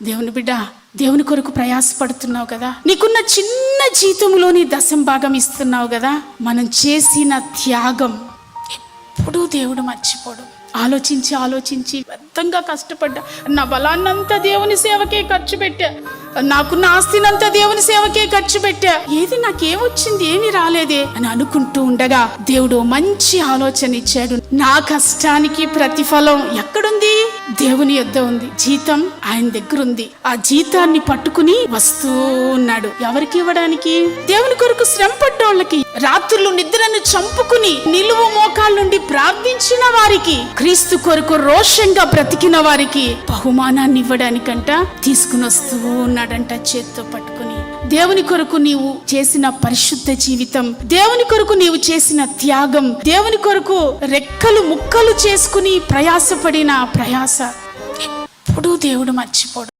దేవుని బిడ్డ, దేవుని కొరకు ప్రయాసపడుతున్నావు కదా, నీకున్న చిన్న జీతంలోని 10% ఇస్తున్నావు కదా. మనం చేసిన త్యాగం ఎప్పుడూ దేవుడు మర్చిపోడు. ఆలోచించి వ్యర్థంగా కష్టపడ్డా, నా బలాన్నంతా దేవుని సేవకే ఖర్చు పెట్టా, నాకున్న ఆస్తినంతా దేవుని సేవకే ఖర్చు పెట్టా, ఏది నాకేమొచ్చింది, ఏమీ రాలేదే అని అనుకుంటూ ఉండగా దేవుడు మంచి ఆలోచన ఇచ్చాడు. నా కష్టానికి ప్రతిఫలం ఎక్కడుంది? దేవుని యొద్ద ఉంది. జీతం ఆయన దగ్గర ఉంది. ఆ జీతాన్ని పట్టుకుని వస్తూ ఉన్నాడు. ఎవరికి ఇవ్వడానికి? దేవుని కొరకు శ్రమ పడ్డోళ్ళకి, రాత్రులు నిద్రను చంపుకుని నిలువు మోకాళ్ళ నుండి ప్రార్థించిన వారికి, క్రీస్తు కొరకు రోషంగా బ్రతికిన వారికి బహుమానాన్ని ఇవ్వడానికంట తీసుకుని వస్తూ ఉన్నాడంట చేత్తో పట్టుకుని. దేవుని కొరకు నీవు చేసిన పరిశుద్ధ జీవితం, దేవుని కొరకు నీవు చేసిన త్యాగం, దేవుని కొరకు రెక్కలు ముక్కలు చేసుకుని ప్రయాసపడిన ప్రయాస ఎప్పుడూ దేవుడు మర్చిపోడు.